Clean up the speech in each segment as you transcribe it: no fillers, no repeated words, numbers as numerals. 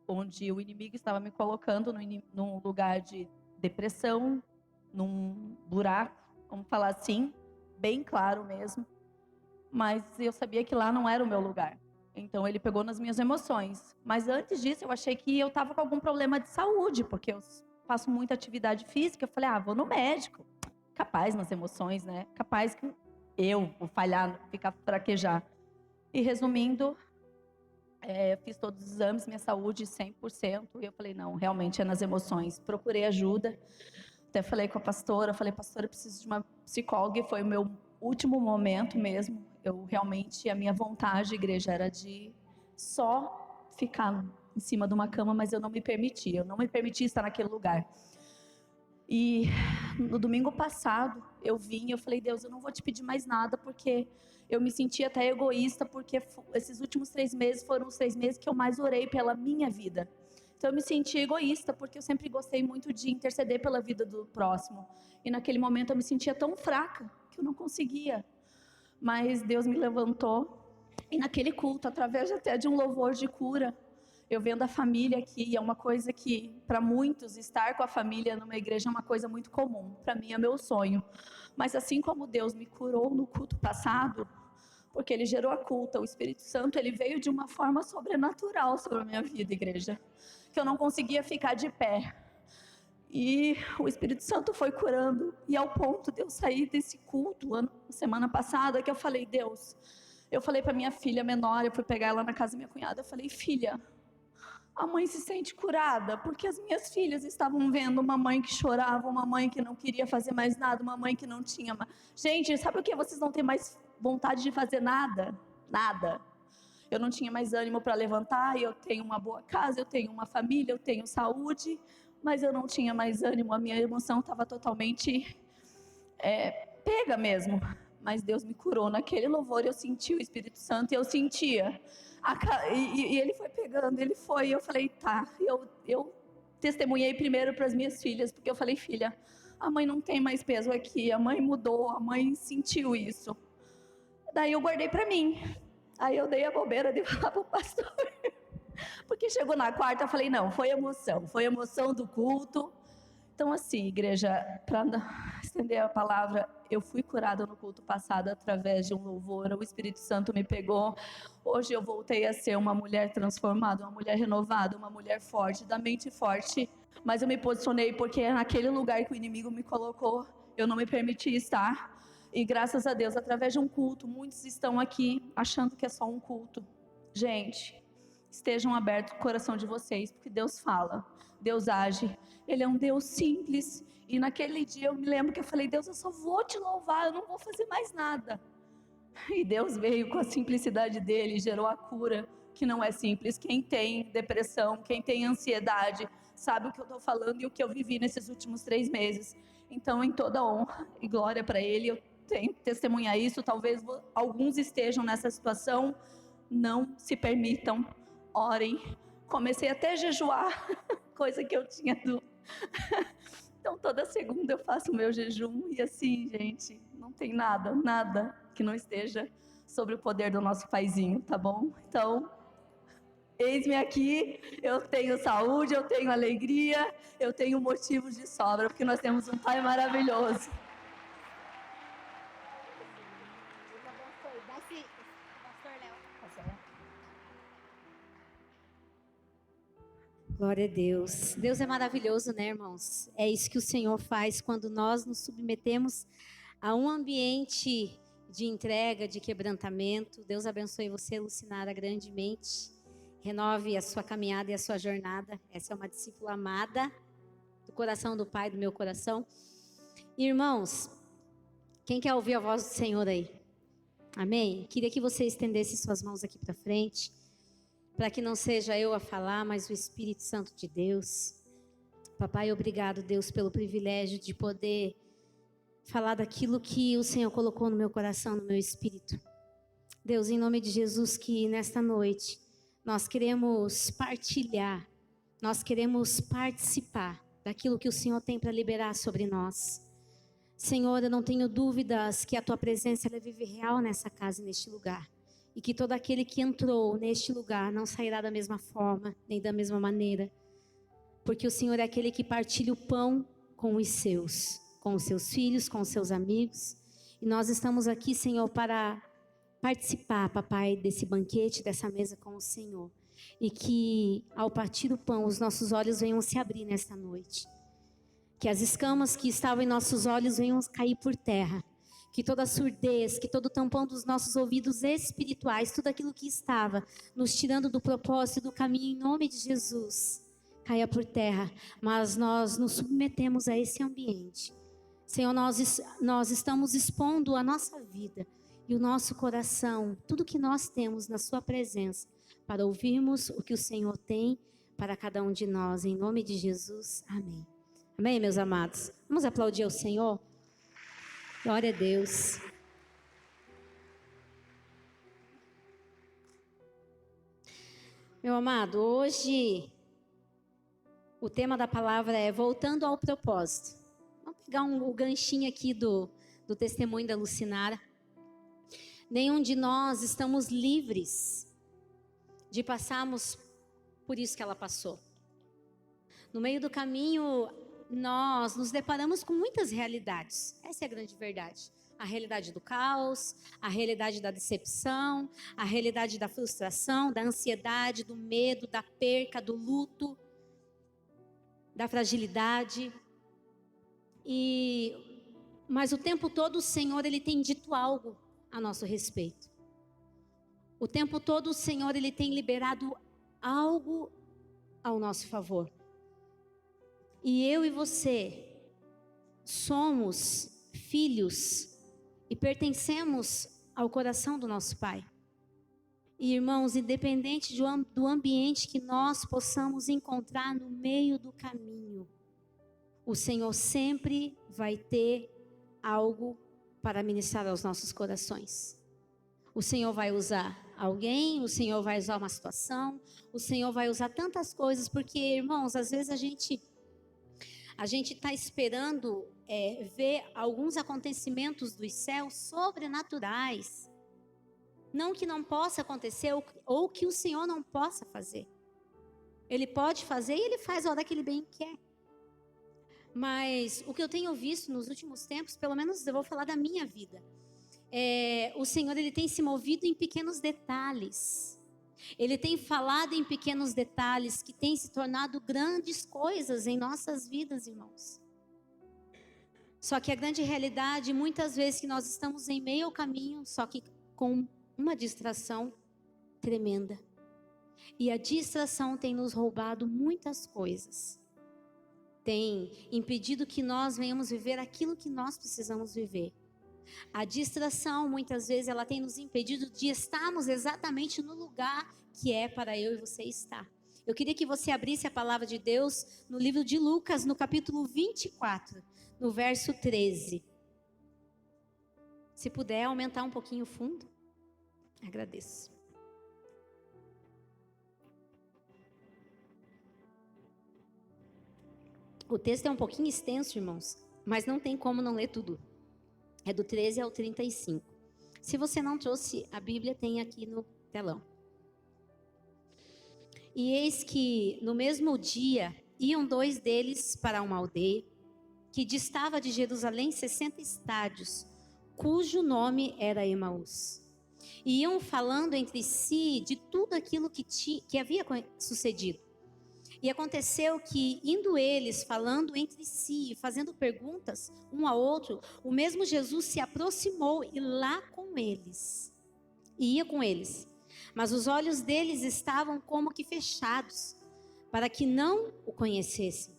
onde o inimigo estava me colocando num lugar de depressão, num buraco, vamos falar assim, bem claro mesmo. Mas eu sabia que lá não era o meu lugar. Então ele pegou nas minhas emoções. Mas antes disso eu achei que eu estava com algum problema de saúde, porque eu faço muita atividade física. Eu falei, vou no médico. Capaz nas emoções, né? Capaz que eu vou falhar, ficar fraquejar. E resumindo, eu fiz todos os exames, minha saúde 100%. E eu falei, não, realmente é nas emoções. Procurei ajuda. Até falei com a pastora, pastora, eu preciso de uma psicóloga. E foi o meu último momento mesmo. Eu realmente, a minha vontade, igreja, era de só ficar em cima de uma cama, mas eu não me permitia estar naquele lugar. E no domingo passado, eu falei, Deus, eu não vou te pedir mais nada, porque eu me senti até egoísta, porque esses últimos 3 meses foram os 3 meses que eu mais orei pela minha vida. Então eu me senti egoísta, porque eu sempre gostei muito de interceder pela vida do próximo. E naquele momento eu me sentia tão fraca, que eu não conseguia. Mas Deus me levantou, e naquele culto, através até de um louvor de cura, eu vendo a família aqui, é uma coisa que, para muitos, estar com a família numa igreja é uma coisa muito comum. Para mim é meu sonho. Mas assim como Deus me curou no culto passado, porque Ele gerou a culta, o Espírito Santo, Ele veio de uma forma sobrenatural sobre a minha vida, igreja. Que eu não conseguia ficar de pé. E o Espírito Santo foi curando. E ao ponto de eu sair desse culto, semana passada, que eu falei, Deus... Eu falei para minha filha menor, eu fui pegar ela na casa da minha cunhada, eu falei, filha... A mãe se sente curada, porque as minhas filhas estavam vendo uma mãe que chorava, uma mãe que não queria fazer mais nada, uma mãe que não tinha mais... Gente, sabe o que? Vocês não têm mais vontade de fazer nada? Nada. Eu não tinha mais ânimo para levantar, eu tenho uma boa casa, eu tenho uma família, eu tenho saúde, mas eu não tinha mais ânimo, a minha emoção estava totalmente pega mesmo. Mas Deus me curou naquele louvor, eu senti o Espírito Santo e eu sentia. E ele foi pegando, eu falei, tá. Eu testemunhei primeiro para as minhas filhas, porque eu falei, filha, a mãe não tem mais peso aqui, a mãe mudou, a mãe sentiu isso. Daí eu guardei para mim. Aí eu dei a bobeira de falar pro pastor. Porque chegou na quarta, eu falei, não, foi emoção do culto. Então assim, igreja, para estender a palavra, eu fui curada no culto passado através de um louvor, o Espírito Santo me pegou. Hoje eu voltei a ser uma mulher transformada, uma mulher renovada, uma mulher forte, da mente forte. Mas eu me posicionei porque naquele lugar que o inimigo me colocou, eu não me permiti estar. E graças a Deus, através de um culto, muitos estão aqui achando que é só um culto. Gente, estejam abertos o coração de vocês, porque Deus fala, Deus age. Ele é um Deus simples. E naquele dia eu me lembro que eu falei, Deus, eu só vou te louvar, eu não vou fazer mais nada. E Deus veio com a simplicidade dele, gerou a cura, que não é simples. Quem tem depressão, quem tem ansiedade, sabe o que eu estou falando e o que eu vivi nesses últimos 3 meses. Então, em toda honra e glória para ele, eu tenho que testemunhar isso. Talvez alguns estejam nessa situação. Não se permitam, orem. Comecei até a jejuar, coisa que eu tinha Então toda segunda eu faço o meu jejum. E assim, gente, não tem nada que não esteja sobre o poder do nosso paizinho, tá bom? Então, eis-me aqui, eu tenho saúde, eu tenho alegria, eu tenho motivos de sobra, porque nós temos um pai maravilhoso. Glória a Deus. Deus é maravilhoso, né, irmãos? É isso que o Senhor faz quando nós nos submetemos a um ambiente de entrega, de quebrantamento. Deus abençoe você, Lucinara, grandemente. Renove a sua caminhada e a sua jornada. Essa é uma discípula amada do coração do Pai, do meu coração. Irmãos, quem quer ouvir a voz do Senhor aí? Amém? Queria que você estendesse suas mãos aqui para frente, para que não seja eu a falar, mas o Espírito Santo de Deus. Papai, obrigado, Deus, pelo privilégio de poder falar daquilo que o Senhor colocou no meu coração, no meu espírito. Deus, em nome de Jesus, que nesta noite nós queremos partilhar, nós queremos participar daquilo que o Senhor tem para liberar sobre nós. Senhor, eu não tenho dúvidas que a Tua presença ela vive real nessa casa e neste lugar. e que todo aquele que entrou neste lugar não sairá da mesma forma, nem da mesma maneira, porque o Senhor é aquele que partilha o pão com os seus filhos, com os seus amigos, e nós estamos aqui, Senhor, para participar, papai, desse banquete, dessa mesa com o Senhor, e que ao partir o pão, os nossos olhos venham se abrir nesta noite, que as escamas que estavam em nossos olhos venham cair por terra, que toda a surdez, que todo o tampão dos nossos ouvidos espirituais, tudo aquilo que estava nos tirando do propósito e do caminho, em nome de Jesus, caia por terra. Mas nós nos submetemos a esse ambiente. Senhor, nós estamos expondo a nossa vida e o nosso coração, tudo que nós temos na sua presença, para ouvirmos o que o Senhor tem para cada um de nós, em nome de Jesus. Amém. Amém, meus amados? Vamos aplaudir ao Senhor? Glória a Deus. Meu amado, hoje o tema da palavra é voltando ao propósito. Vamos pegar o ganchinho aqui do testemunho da Lucinara. Nenhum de nós estamos livres de passarmos por isso que ela passou. No meio do caminho, nós nos deparamos com muitas realidades. Essa é a grande verdade. A realidade do caos, a realidade da decepção, a realidade da frustração, da ansiedade, do medo, da perca, do luto, da fragilidade. Mas o tempo todo o Senhor, Ele tem dito algo a nosso respeito. O tempo todo o Senhor, Ele tem liberado algo ao nosso favor. E eu e você somos filhos e pertencemos ao coração do nosso Pai. E irmãos, independente do ambiente que nós possamos encontrar no meio do caminho, o Senhor sempre vai ter algo para ministrar aos nossos corações. O Senhor vai usar alguém, o Senhor vai usar uma situação, o Senhor vai usar tantas coisas, porque, irmãos, às vezes a gente está esperando ver alguns acontecimentos dos céus sobrenaturais. Não que não possa acontecer ou que o Senhor não possa fazer. Ele pode fazer e Ele faz a hora que Ele bem quer. Mas o que eu tenho visto nos últimos tempos, pelo menos eu vou falar da minha vida, o Senhor, Ele tem se movido em pequenos detalhes. Ele tem falado em pequenos detalhes que têm se tornado grandes coisas em nossas vidas, irmãos. Só que a grande realidade, muitas vezes, que nós estamos em meio ao caminho, só que com uma distração tremenda. E a distração tem nos roubado muitas coisas. Tem impedido que nós venhamos viver aquilo que nós precisamos viver. A distração, muitas vezes, ela tem nos impedido de estarmos exatamente no lugar que é para eu e você estar. Eu queria que você abrisse a palavra de Deus no livro de Lucas, no capítulo 24, no verso 13. Se puder aumentar um pouquinho o fundo, agradeço. O texto é um pouquinho extenso, irmãos, mas não tem como não ler tudo. É do 13 ao 35. Se você não trouxe a Bíblia, tem aqui no telão. E eis que no mesmo dia iam dois deles para uma aldeia que distava de Jerusalém 60 estádios, cujo nome era Emaús. E iam falando entre si de tudo aquilo que havia sucedido. E aconteceu que, indo eles falando entre si e fazendo perguntas um ao outro, o mesmo Jesus se aproximou e ia com eles. Mas os olhos deles estavam como que fechados, para que não o conhecessem.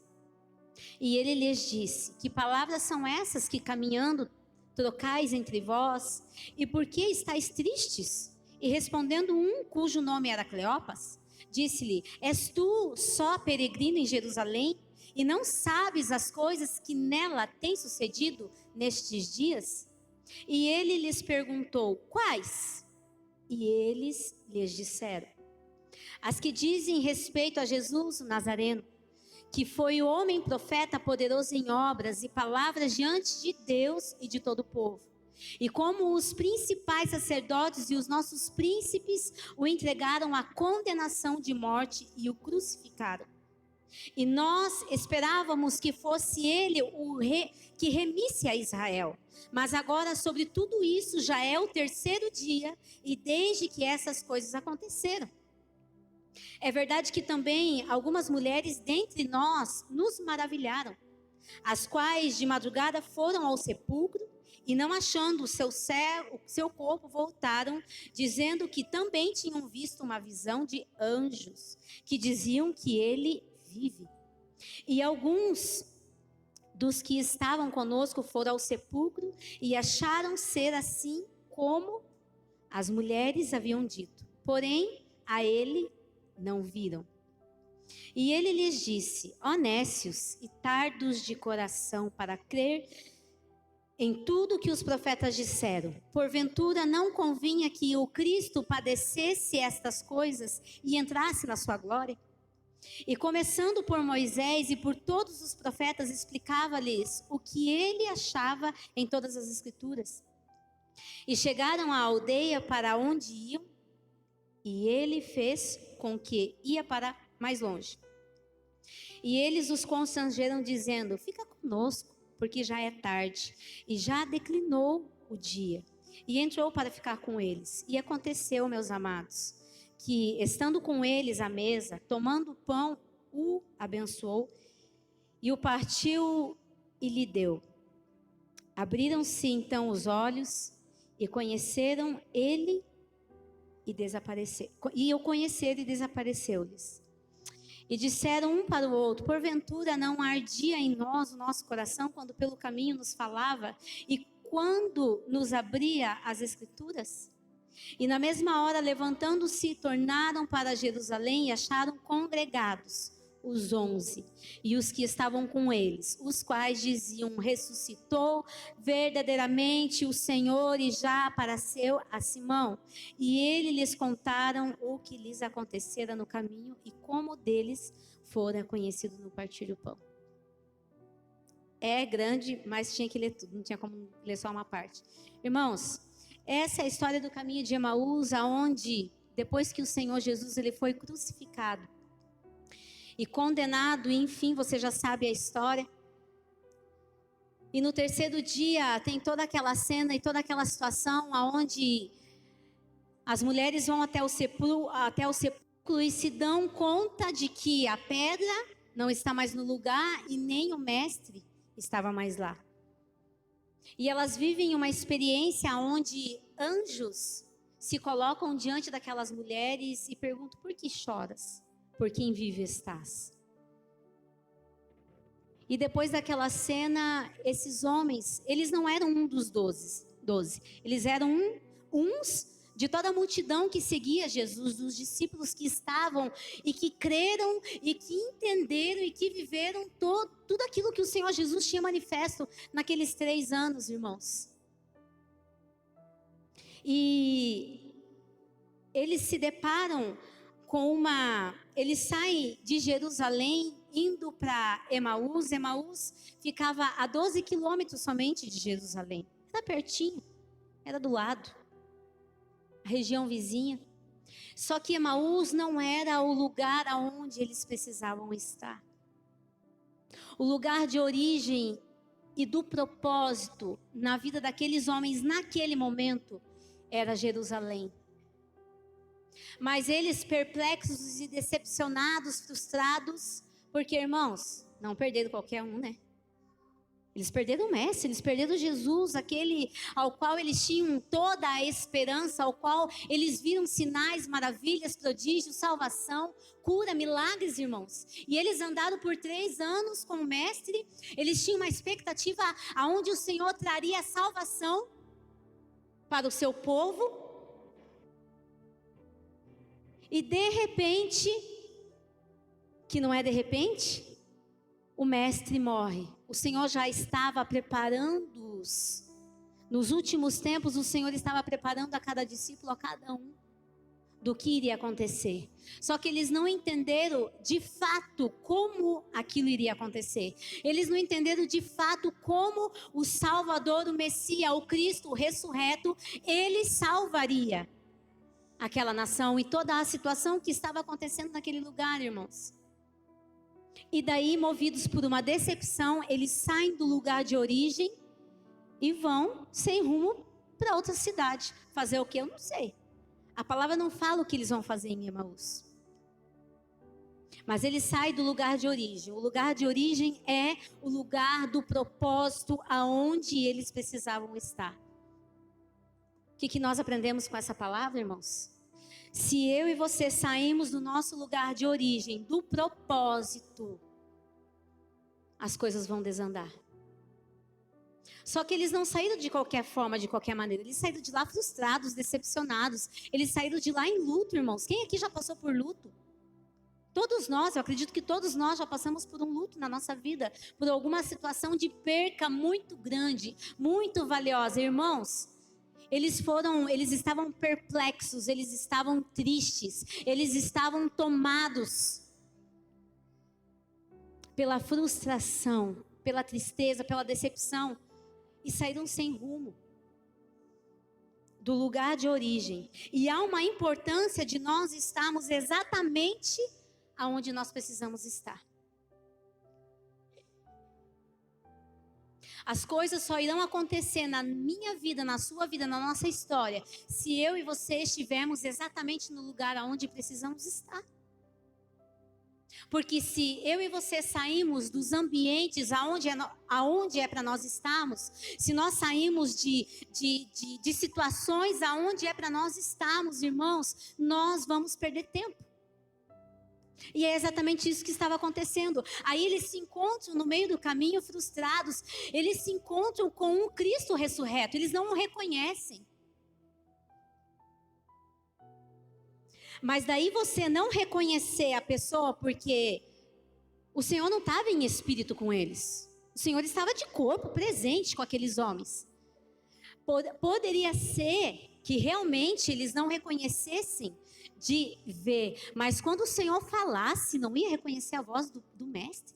E ele lhes disse: que palavras são essas que caminhando trocais entre vós? E por que estáis tristes? E respondendo um, cujo nome era Cleopas, disse-lhe: és tu só peregrino em Jerusalém e não sabes as coisas que nela têm sucedido nestes dias? E ele lhes perguntou: quais? E eles lhes disseram: as que dizem respeito a Jesus o Nazareno, que foi o homem profeta poderoso em obras e palavras diante de Deus e de todo o povo, e como os principais sacerdotes e os nossos príncipes o entregaram à condenação de morte e o crucificaram. E nós esperávamos que fosse ele o rei que remisse a Israel. Mas agora sobre tudo isso já é o terceiro dia e desde que essas coisas aconteceram. É verdade que também algumas mulheres dentre nós nos maravilharam, as quais de madrugada foram ao sepulcro e não achando o seu corpo voltaram, dizendo que também tinham visto uma visão de anjos, que diziam que ele vive. E alguns dos que estavam conosco foram ao sepulcro e acharam ser assim como as mulheres haviam dito. Porém, a ele não viram. E ele lhes disse: ó nécios e tardos de coração para crer em tudo que os profetas disseram. Porventura não convinha que o Cristo padecesse estas coisas e entrasse na sua glória? E começando por Moisés e por todos os profetas, explicava-lhes o que ele achava em todas as escrituras. E chegaram à aldeia para onde iam, e ele fez com que ia para mais longe. E eles os constrangeram, dizendo: fica conosco, porque já é tarde, e já declinou o dia. E entrou para ficar com eles. E aconteceu, meus amados, que, estando com eles à mesa, tomando o pão, o abençoou, e o partiu e lhe deu. Abriram-se então os olhos, e conheceram ele, e o conheceram e desapareceu-lhes. E disseram um para o outro: porventura não ardia em nós o nosso coração, quando pelo caminho nos falava, e quando nos abria as escrituras? E na mesma hora, levantando-se, tornaram para Jerusalém e acharam congregados os 11 e os que estavam com eles, os quais diziam: ressuscitou verdadeiramente o Senhor e já apareceu a Simão. E ele lhes contaram o que lhes acontecera no caminho e como deles fora conhecido no partir do pão. É grande, mas tinha que ler tudo, não tinha como ler só uma parte. Irmãos, essa é a história do caminho de Emaús, aonde depois que o Senhor Jesus ele foi crucificado e condenado, e enfim, você já sabe a história. E no terceiro dia tem toda aquela cena e toda aquela situação aonde as mulheres vão até o sepulcro e se dão conta de que a pedra não está mais no lugar e nem o mestre estava mais lá. E elas vivem uma experiência onde anjos se colocam diante daquelas mulheres e perguntam: por que choras? Por quem vive estás? E depois daquela cena, esses homens, eles não eram um dos 12. Eles eram uns de toda a multidão que seguia Jesus, dos discípulos que estavam e que creram e que entenderam e que viveram tudo aquilo que o Senhor Jesus tinha manifesto naqueles 3 anos, irmãos. E eles se deparam com eles saem de Jerusalém indo para Emaús. Emaús ficava a 12 quilômetros somente de Jerusalém. Era pertinho, era do lado, a região vizinha. Só que Emaús não era o lugar aonde eles precisavam estar. O lugar de origem e do propósito na vida daqueles homens naquele momento era Jerusalém. Mas eles, perplexos e decepcionados, frustrados, porque, irmãos, não perderam qualquer um, né? Eles perderam o mestre, eles perderam Jesus, aquele ao qual eles tinham toda a esperança, ao qual eles viram sinais, maravilhas, prodígios, salvação, cura, milagres, irmãos. E eles andaram por 3 anos com o mestre, eles tinham uma expectativa aonde o Senhor traria salvação para o seu povo. E de repente, que não é de repente, o mestre morre. O Senhor já estava preparando-os. Nos últimos tempos, o Senhor estava preparando a cada discípulo, a cada um, do que iria acontecer. Só que eles não entenderam de fato como aquilo iria acontecer. Eles não entenderam de fato como o Salvador, o Messias, o Cristo, o ressurreto, ele salvaria aquela nação e toda a situação que estava acontecendo naquele lugar, irmãos. E daí, movidos por uma decepção, eles saem do lugar de origem e vão sem rumo para outra cidade. Fazer o que? Eu não sei. A palavra não fala o que eles vão fazer em Emaús. Mas eles saem do lugar de origem. O lugar de origem é o lugar do propósito aonde eles precisavam estar. O que nós aprendemos com essa palavra, irmãos? Se eu e você saímos do nosso lugar de origem, do propósito, as coisas vão desandar. Só que eles não saíram de qualquer forma, de qualquer maneira. Eles saíram de lá frustrados, decepcionados. Eles saíram de lá em luto, irmãos. Quem aqui já passou por luto? Todos nós, eu acredito que todos nós já passamos por um luto na nossa vida, por alguma situação de perca muito grande, muito valiosa. Irmãos, eles estavam perplexos, eles estavam tristes, eles estavam tomados pela frustração, pela tristeza, pela decepção. E saíram sem rumo do lugar de origem. E há uma importância de nós estarmos exatamente aonde nós precisamos estar. As coisas só irão acontecer na minha vida, na sua vida, na nossa história, se eu e você estivermos exatamente no lugar aonde precisamos estar. Porque se eu e você saímos dos ambientes aonde é para nós estarmos, se nós saímos de situações aonde é para nós estarmos, irmãos, nós vamos perder tempo. E é exatamente isso que estava acontecendo. Aí eles se encontram no meio do caminho frustrados, eles se encontram com um Cristo ressurreto, eles não o reconhecem. Mas daí você não reconhecer a pessoa porque o Senhor não estava em espírito com eles. O Senhor estava de corpo presente com aqueles homens. Poderia ser que realmente eles não reconhecessem de ver. Mas quando o Senhor falasse, não ia reconhecer a voz do mestre.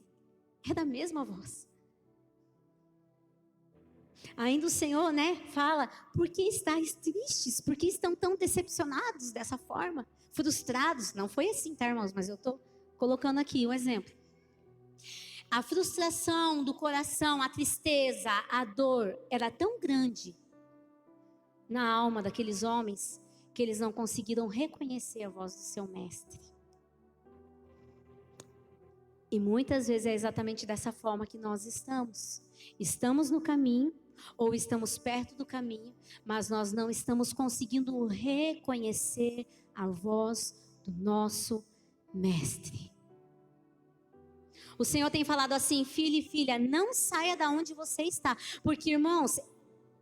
É da mesma voz. Ainda o Senhor, fala, por que estáis tristes? Por que estão tão decepcionados dessa forma? Frustrados? Não foi assim, tá, irmãos? Mas eu estou colocando aqui um exemplo. A frustração do coração, a tristeza, a dor, era tão grande na alma daqueles homens, que eles não conseguiram reconhecer a voz do seu mestre. E muitas vezes é exatamente dessa forma que nós estamos. Estamos no caminho, ou estamos perto do caminho, mas nós não estamos conseguindo reconhecer a voz do nosso mestre. O Senhor tem falado assim, filho e filha, não saia da onde você está, porque, irmãos,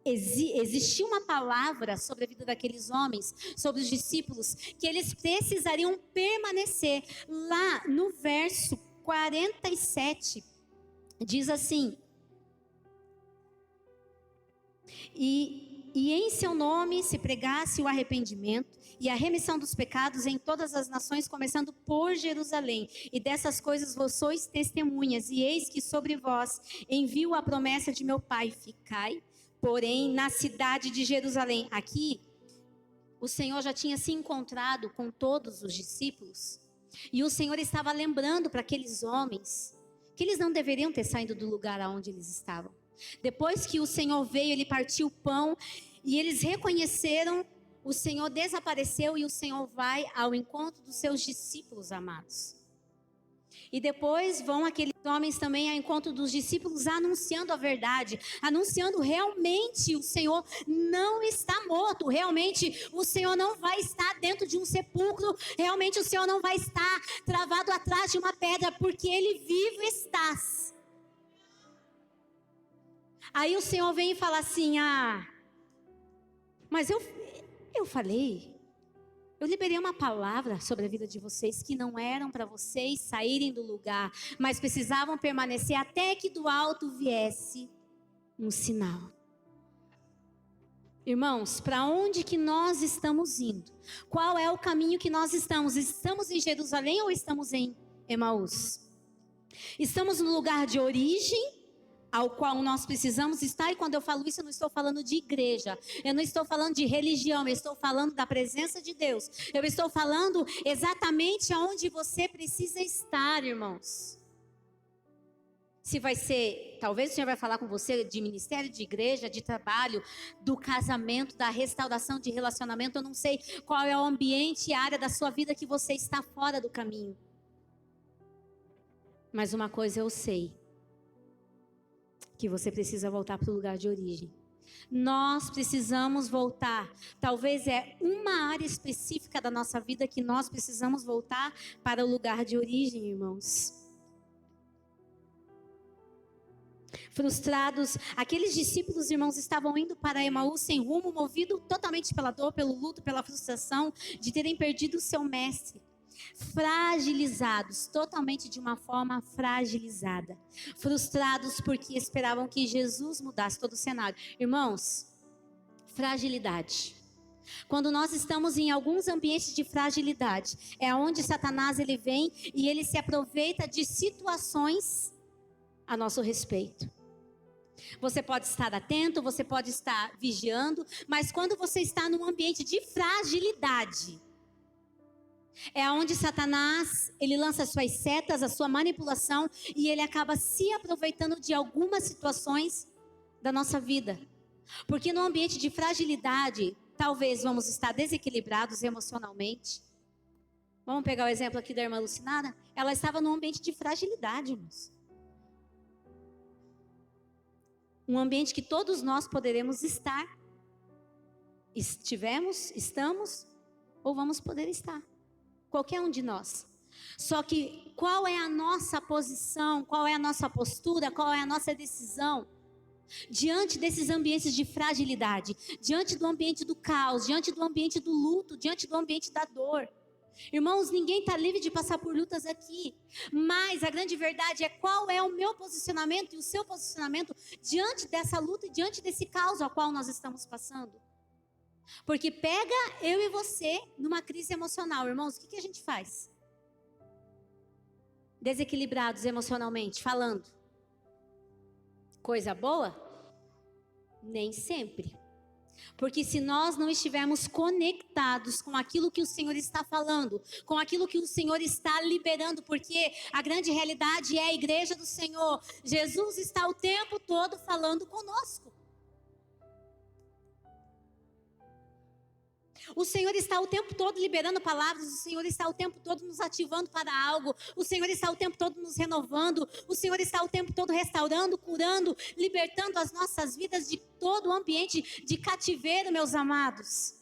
existia uma palavra sobre a vida daqueles homens, sobre os discípulos, que eles precisariam permanecer. Lá no verso 47, diz assim, e em seu nome se pregasse o arrependimento e a remissão dos pecados em todas as nações, começando por Jerusalém. E dessas coisas vós sois testemunhas, e eis que sobre vós envio a promessa de meu Pai, ficai, porém, na cidade de Jerusalém. Aqui, o Senhor já tinha se encontrado com todos os discípulos, e o Senhor estava lembrando para aqueles homens que eles não deveriam ter saído do lugar aonde eles estavam. Depois que o Senhor veio, ele partiu o pão, e eles reconheceram, o Senhor desapareceu, e o Senhor vai ao encontro dos seus discípulos amados. E depois vão aqueles homens também ao encontro dos discípulos, anunciando a verdade, anunciando realmente o Senhor não está morto, realmente o Senhor não vai estar dentro de um sepulcro, realmente o Senhor não vai estar travado atrás de uma pedra, porque Ele vivo estás. Aí o Senhor vem e fala assim, mas eu falei, eu liberei uma palavra sobre a vida de vocês que não eram para vocês saírem do lugar, mas precisavam permanecer até que do alto viesse um sinal. Irmãos, para onde que nós estamos indo? Qual é o caminho que nós estamos? Estamos em Jerusalém ou estamos em Emaús? Estamos no lugar de origem, ao qual nós precisamos estar, e quando eu falo isso, eu não estou falando de igreja, eu não estou falando de religião, eu estou falando da presença de Deus, eu estou falando exatamente aonde você precisa estar, irmãos. Se vai ser, talvez o Senhor vai falar com você de ministério, de igreja, de trabalho, do casamento, da restauração de relacionamento, eu não sei qual é o ambiente e a área da sua vida que você está fora do caminho. Mas uma coisa eu sei, que você precisa voltar para o lugar de origem. Nós precisamos voltar. Talvez é uma área específica da nossa vida que nós precisamos voltar para o lugar de origem, irmãos. Frustrados, aqueles discípulos, irmãos, estavam indo para Emaús sem rumo, movido totalmente pela dor, pelo luto, pela frustração de terem perdido o seu mestre. Fragilizados, totalmente de uma forma fragilizada. Frustrados porque esperavam que Jesus mudasse todo o cenário. Irmãos, fragilidade. Quando nós estamos em alguns ambientes de fragilidade, é onde Satanás ele vem e ele se aproveita de situações a nosso respeito. Você pode estar atento, você pode estar vigiando, mas quando você está num ambiente de fragilidade, é onde Satanás, ele lança as suas setas, a sua manipulação, e ele acaba se aproveitando de algumas situações da nossa vida. Porque no ambiente de fragilidade, talvez vamos estar desequilibrados emocionalmente. Vamos pegar o exemplo aqui da irmã Lucinara? Ela estava num ambiente de fragilidade, irmãos. Um ambiente que todos nós poderemos estar. Estivemos, estamos, ou vamos poder estar. Qualquer um de nós. Só que qual é a nossa posição, qual é a nossa postura, qual é a nossa decisão diante desses ambientes de fragilidade, diante do ambiente do caos, diante do ambiente do luto, diante do ambiente da dor. Irmãos, ninguém está livre de passar por lutas aqui, mas a grande verdade é qual é o meu posicionamento e o seu posicionamento diante dessa luta e diante desse caos ao qual nós estamos passando. Porque pega eu e você numa crise emocional, irmãos, o que a gente faz? Desequilibrados emocionalmente, falando. Coisa boa? Nem sempre. Porque se nós não estivermos conectados com aquilo que o Senhor está falando, com aquilo que o Senhor está liberando, porque a grande realidade é a igreja do Senhor, Jesus está o tempo todo falando conosco. O Senhor está o tempo todo liberando palavras, o Senhor está o tempo todo nos ativando para algo, o Senhor está o tempo todo nos renovando, o Senhor está o tempo todo restaurando, curando, libertando as nossas vidas de todo o ambiente de cativeiro, meus amados.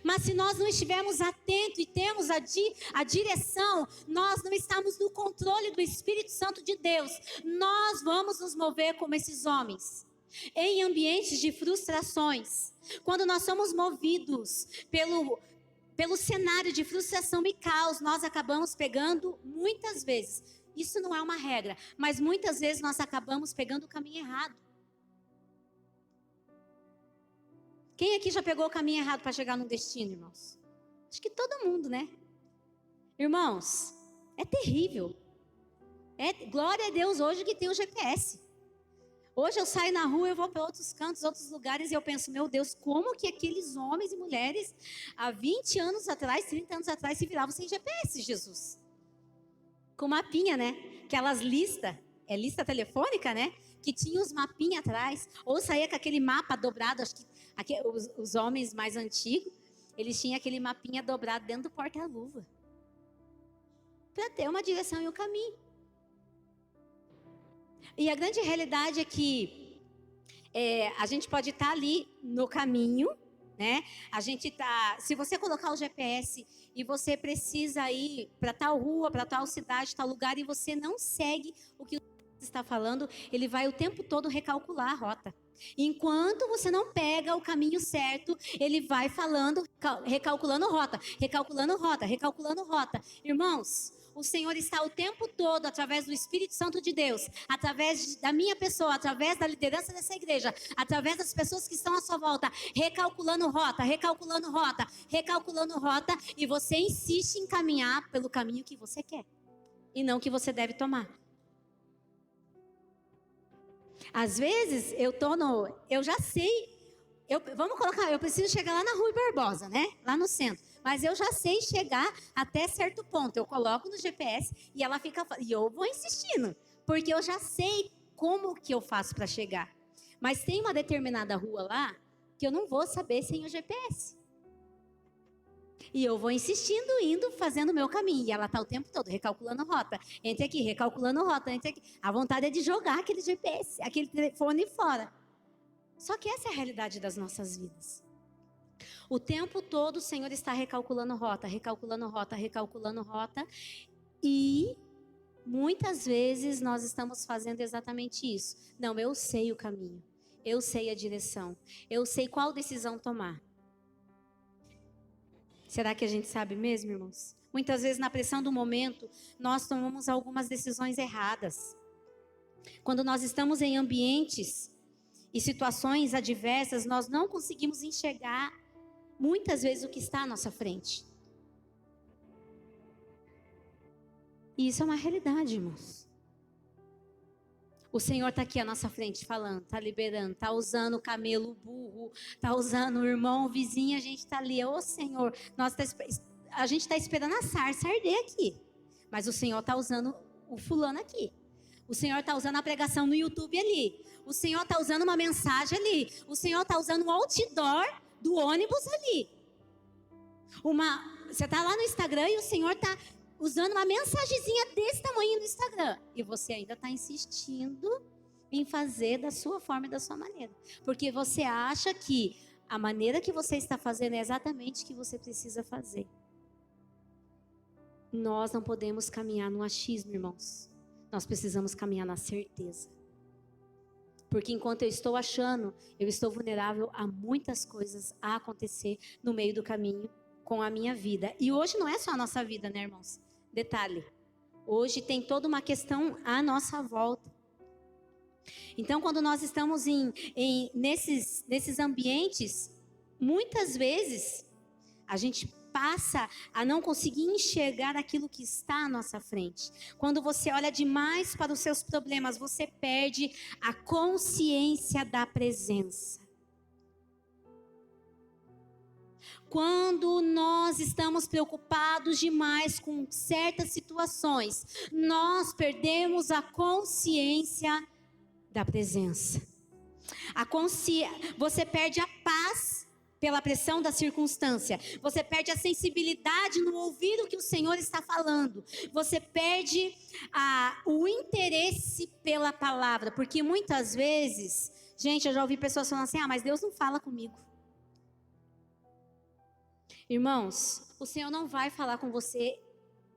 Mas se nós não estivermos atentos e temos a direção, nós não estamos no controle do Espírito Santo de Deus, nós vamos nos mover como esses homens, em ambientes de frustrações. Quando nós somos movidos pelo cenário de frustração e caos, nós acabamos pegando, muitas vezes, isso não é uma regra, mas muitas vezes nós acabamos pegando o caminho errado. Quem aqui já pegou o caminho errado para chegar no destino, irmãos? Acho que todo mundo, né? Irmãos, é terrível. Glória a Deus hoje que tem o GPS. Hoje eu saio na rua, eu vou para outros cantos, outros lugares, e eu penso, meu Deus, como que aqueles homens e mulheres, há 20 anos atrás, 30 anos atrás, se viravam sem GPS, Jesus? Com mapinha, né? Aquelas listas, lista telefônica, né? Que tinha os mapinhas atrás, ou saía com aquele mapa dobrado, acho que os homens mais antigos, eles tinham aquele mapinha dobrado dentro do porta-luva, para ter uma direção e um caminho. E a grande realidade é que a gente pode estar ali no caminho, né? A gente tá, se você colocar o GPS e você precisa ir para tal rua, para tal cidade, tal lugar, e você não segue o que está falando, ele vai o tempo todo recalcular a rota. Enquanto você não pega o caminho certo, ele vai falando, recalculando rota, recalculando rota, recalculando rota. Irmãos, o Senhor está o tempo todo, através do Espírito Santo de Deus, através da minha pessoa, através da liderança dessa igreja, através das pessoas que estão à sua volta, recalculando rota, recalculando rota, recalculando rota, e você insiste em caminhar pelo caminho que você quer, e não que você deve tomar. Às vezes, eu já sei, vamos colocar, eu preciso chegar lá na Rui Barbosa, né? Lá no centro. Mas eu já sei chegar até certo ponto. Eu coloco no GPS e ela fica, e eu vou insistindo, porque eu já sei como que eu faço para chegar. Mas tem uma determinada rua lá que eu não vou saber sem o GPS. E eu vou insistindo, indo, fazendo o meu caminho. E ela está o tempo todo recalculando rota. Entre aqui, recalculando rota, entre aqui. A vontade é de jogar aquele GPS, aquele telefone fora. Só que essa é a realidade das nossas vidas. O tempo todo o Senhor está recalculando rota, recalculando rota, recalculando rota. E muitas vezes nós estamos fazendo exatamente isso. Não, eu sei o caminho. Eu sei a direção. Eu sei qual decisão tomar. Será que a gente sabe mesmo, irmãos? Muitas vezes, na pressão do momento, nós tomamos algumas decisões erradas. Quando nós estamos em ambientes e situações adversas, nós não conseguimos enxergar, muitas vezes, o que está à nossa frente. E isso é uma realidade, irmãos. O Senhor está aqui à nossa frente falando, está liberando, está usando o camelo, o burro, está usando o irmão, o vizinho, a gente está ali. Ô Senhor, a gente está esperando a sarça arder aqui. Mas o Senhor está usando o fulano aqui. O Senhor está usando a pregação no YouTube ali. O Senhor está usando uma mensagem ali. O Senhor está usando o outdoor do ônibus ali. Você está lá no Instagram e o Senhor está usando uma mensagenzinha desse tamanho no Instagram. E você ainda está insistindo em fazer da sua forma e da sua maneira. Porque você acha que a maneira que você está fazendo é exatamente o que você precisa fazer. Nós não podemos caminhar no achismo, irmãos. Nós precisamos caminhar na certeza. Porque enquanto eu estou achando, eu estou vulnerável a muitas coisas a acontecer no meio do caminho com a minha vida. E hoje não é só a nossa vida, né, irmãos? Detalhe, hoje tem toda uma questão à nossa volta. Então, quando nós estamos nesses ambientes, muitas vezes a gente passa a não conseguir enxergar aquilo que está à nossa frente. Quando você olha demais para os seus problemas, você perde a consciência da presença. Quando nós estamos preocupados demais com certas situações, nós perdemos a consciência da presença. Você perde a paz pela pressão da circunstância. Você perde a sensibilidade no ouvir o que o Senhor está falando. Você perde o interesse pela palavra. Porque muitas vezes, gente, eu já ouvi pessoas falando assim, mas Deus não fala comigo. Irmãos, o Senhor não vai falar com você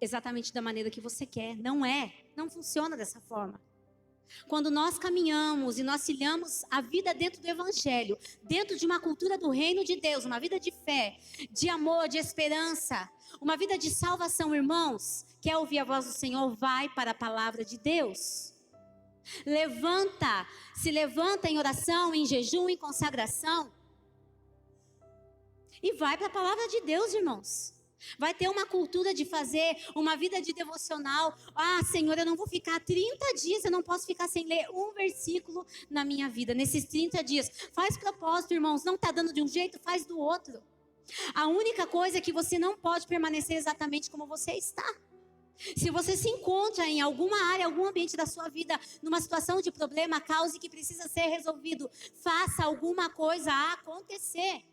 exatamente da maneira que você quer. Não funciona dessa forma. Quando nós caminhamos e nós trilhamos a vida dentro do Evangelho, dentro de uma cultura do reino de Deus, uma vida de fé, de amor, de esperança, uma vida de salvação, irmãos, quer ouvir a voz do Senhor, vai para a palavra de Deus. Se levanta em oração, em jejum, em consagração. E vai para a palavra de Deus, irmãos. Vai ter uma cultura de fazer uma vida de devocional. Senhor, eu não vou ficar 30 dias, eu não posso ficar sem ler um versículo na minha vida. Nesses 30 dias, faz propósito, irmãos. Não está dando de um jeito, faz do outro. A única coisa é que você não pode permanecer exatamente como você está. Se você se encontra em alguma área, algum ambiente da sua vida, numa situação de problema, causa que precisa ser resolvido, faça alguma coisa acontecer.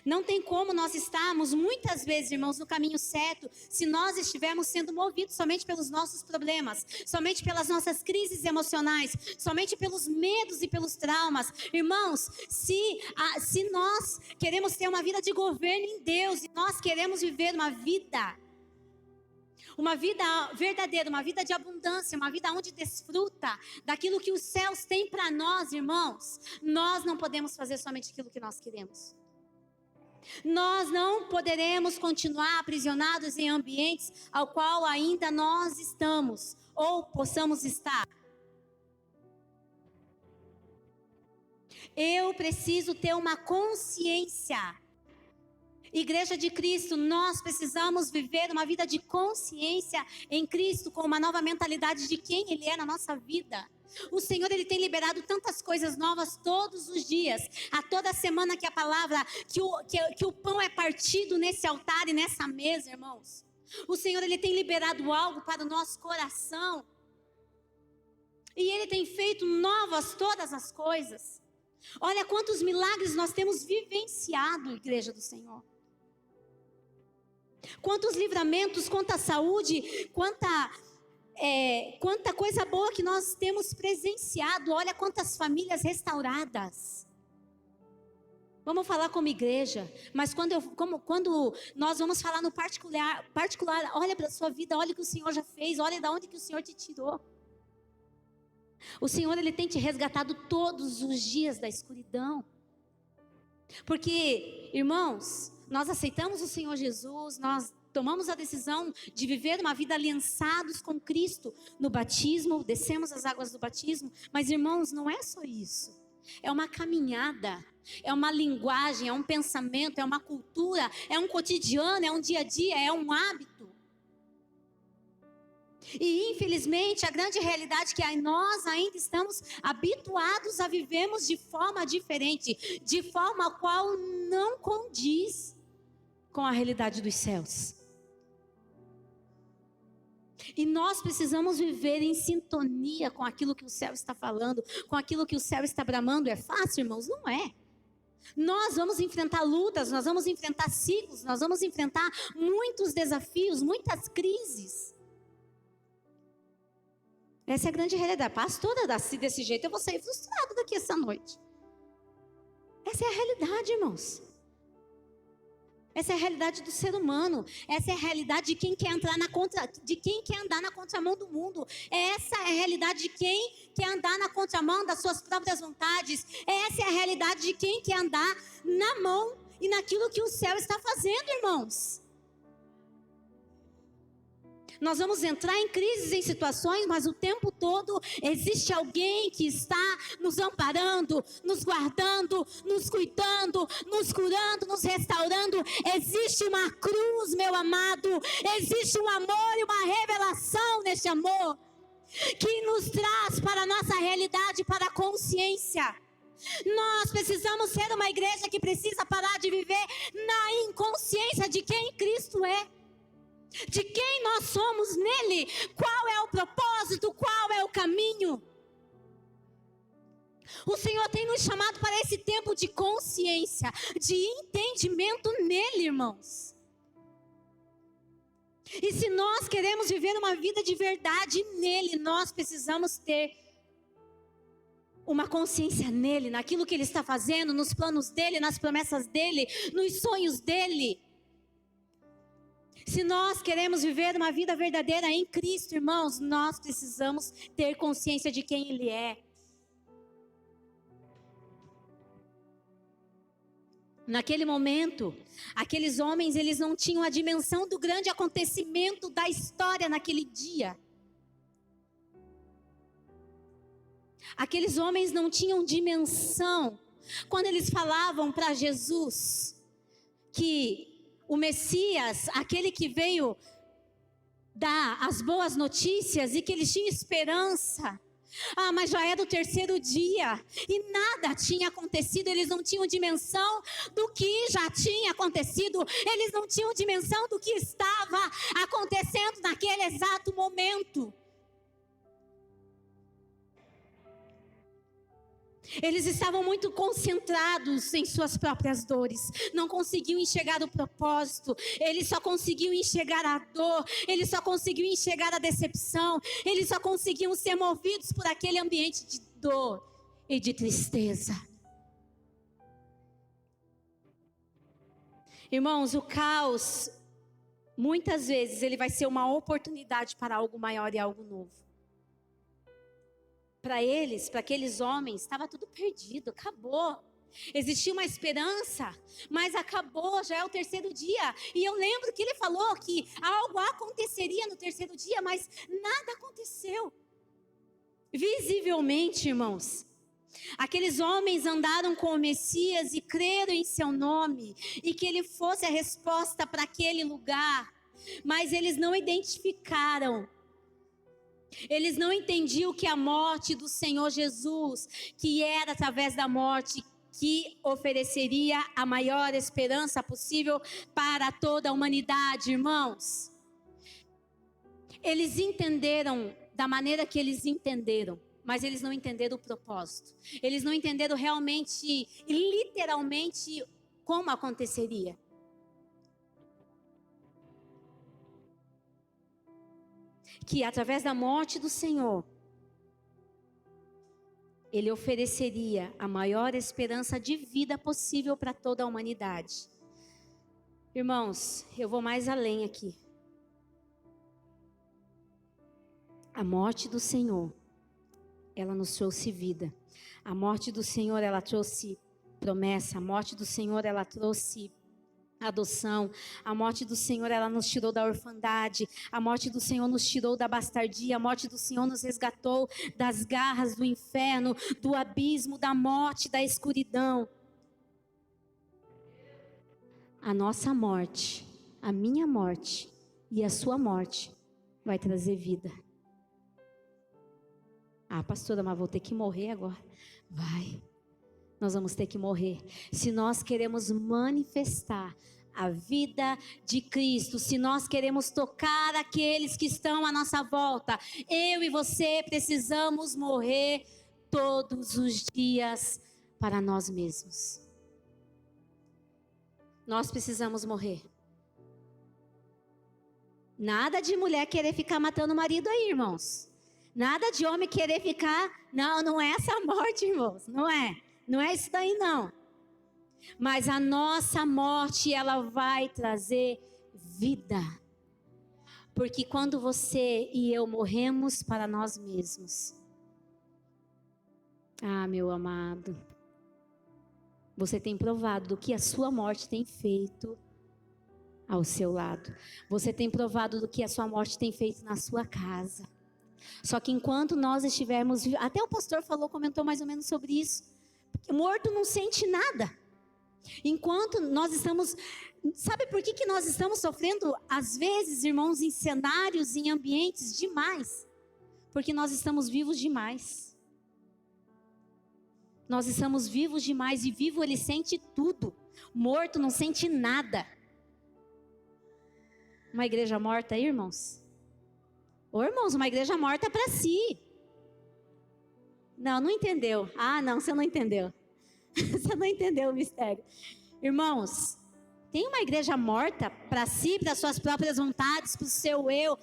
Não tem como nós estarmos, muitas vezes, irmãos, no caminho certo, se nós estivermos sendo movidos somente pelos nossos problemas, somente pelas nossas crises emocionais, somente pelos medos e pelos traumas. Irmãos, se nós queremos ter uma vida de governo em Deus, e nós queremos viver uma vida verdadeira, uma vida de abundância, uma vida onde desfruta daquilo que os céus têm para nós, irmãos, nós não podemos fazer somente aquilo que nós queremos. Nós não poderemos continuar aprisionados em ambientes ao qual ainda nós estamos ou possamos estar. Eu preciso ter uma consciência. Igreja de Cristo, nós precisamos viver uma vida de consciência em Cristo, com uma nova mentalidade de quem Ele é na nossa vida. O Senhor, Ele tem liberado tantas coisas novas todos os dias, a toda semana que a palavra, que o pão é partido nesse altar e nessa mesa, irmãos. O Senhor, Ele tem liberado algo para o nosso coração, e Ele tem feito novas todas as coisas. Olha quantos milagres nós temos vivenciado, Igreja do Senhor. Quantos livramentos, quanta saúde, quanta coisa boa que nós temos presenciado. Olha quantas famílias restauradas. Vamos falar como igreja, mas quando nós vamos falar no particular, olha para a sua vida, olha o que o Senhor já fez, olha de onde que o Senhor te tirou. O Senhor, Ele tem te resgatado todos os dias da escuridão. Porque, irmãos, nós aceitamos o Senhor Jesus, nós tomamos a decisão de viver uma vida aliançados com Cristo no batismo, descemos as águas do batismo, mas irmãos, não é só isso. É uma caminhada, é uma linguagem, é um pensamento, é uma cultura, é um cotidiano, é um dia a dia, é um hábito. E infelizmente a grande realidade é que nós ainda estamos habituados a vivermos de forma diferente, de forma a qual não condiz com a realidade dos céus. E nós precisamos viver em sintonia com aquilo que o céu está falando, com aquilo que o céu está bramando. É fácil, irmãos? Não é. Nós vamos enfrentar lutas, nós vamos enfrentar ciclos, nós vamos enfrentar muitos desafios, muitas crises. Essa é a grande realidade. Pastora, desse jeito eu vou sair frustrado daqui essa noite. Essa é a realidade, irmãos. Essa é a realidade do ser humano. Essa é a realidade de quem quer andar na contramão do mundo. Essa é a realidade de quem quer andar na contramão das suas próprias vontades. Essa é a realidade de quem quer andar na mão e naquilo que o céu está fazendo, irmãos. Nós vamos entrar em crises, em situações, mas o tempo todo existe alguém que está nos amparando, nos guardando, nos cuidando, nos curando, nos restaurando. Existe uma cruz, meu amado, existe um amor e uma revelação neste amor, que nos traz para a nossa realidade, para a consciência. Nós precisamos ser uma igreja que precisa parar de viver na inconsciência de quem Cristo é. De quem nós somos nele, qual é o propósito, qual é o caminho. O Senhor tem nos chamado para esse tempo de consciência, de entendimento nele, irmãos. E se nós queremos viver uma vida de verdade nele, nós precisamos ter uma consciência nele, naquilo que ele está fazendo, nos planos dele, nas promessas dele, nos sonhos dele. Se nós queremos viver uma vida verdadeira em Cristo, irmãos, nós precisamos ter consciência de quem Ele é. Naquele momento, aqueles homens, eles não tinham a dimensão do grande acontecimento da história naquele dia. Aqueles homens não tinham dimensão quando eles falavam para Jesus que o Messias, aquele que veio dar as boas notícias e que eles tinham esperança. Mas já era o terceiro dia e nada tinha acontecido. Eles não tinham dimensão do que já tinha acontecido. Eles não tinham dimensão do que estava acontecendo naquele exato momento. Eles estavam muito concentrados em suas próprias dores, não conseguiam enxergar o propósito, eles só conseguiam enxergar a dor, eles só conseguiam enxergar a decepção, eles só conseguiam ser movidos por aquele ambiente de dor e de tristeza. Irmãos, o caos, muitas vezes, ele vai ser uma oportunidade para algo maior e algo novo. Para eles, para aqueles homens, estava tudo perdido, acabou. Existia uma esperança, mas acabou, já é o terceiro dia. E eu lembro que ele falou que algo aconteceria no terceiro dia, mas nada aconteceu. Visivelmente, irmãos, aqueles homens andaram com o Messias e creram em seu nome, e que ele fosse a resposta para aquele lugar, mas eles não identificaram. Eles não entendiam que a morte do Senhor Jesus, que era através da morte, que ofereceria a maior esperança possível para toda a humanidade, irmãos. Eles entenderam da maneira que eles entenderam, mas eles não entenderam o propósito. Eles não entenderam realmente, literalmente, como aconteceria. Que através da morte do Senhor, Ele ofereceria a maior esperança de vida possível para toda a humanidade. Irmãos, eu vou mais além aqui. A morte do Senhor, ela nos trouxe vida. A morte do Senhor, ela trouxe promessa. A morte do Senhor, ela trouxe adoção. A morte do Senhor, ela nos tirou da orfandade. A morte do Senhor nos tirou da bastardia. A morte do Senhor nos resgatou das garras do inferno, do abismo, da morte, da escuridão. A nossa morte, a minha morte e a sua morte vai trazer vida. Ah, pastora, mas vou ter que morrer agora. Vai. Nós vamos ter que morrer. Se nós queremos manifestar a vida de Cristo, se nós queremos tocar aqueles que estão à nossa volta, eu e você precisamos morrer todos os dias para nós mesmos. Nós precisamos morrer. Nada de mulher querer ficar matando o marido aí, irmãos. Nada de homem querer ficar... Não é essa morte, irmãos. Não é isso daí, não. Mas a nossa morte, ela vai trazer vida. Porque quando você e eu morremos para nós mesmos... Ah, meu amado... Você tem provado do que a sua morte tem feito ao seu lado. Você tem provado do que a sua morte tem feito na sua casa. Só que enquanto nós estivermos... Até o pastor comentou mais ou menos sobre isso. Porque morto não sente nada. Enquanto nós estamos... Sabe por que nós estamos sofrendo, às vezes, irmãos, em cenários, em ambientes demais? Porque nós estamos vivos demais. Nós estamos vivos demais, e vivo ele sente tudo. Morto não sente nada. Uma igreja morta aí, irmãos? Ô, irmãos, uma igreja morta para si. Não entendeu. Ah, não, você não entendeu. Você não entendeu o mistério. Irmãos, tem uma igreja morta para si, para suas próprias vontades, para o seu eu,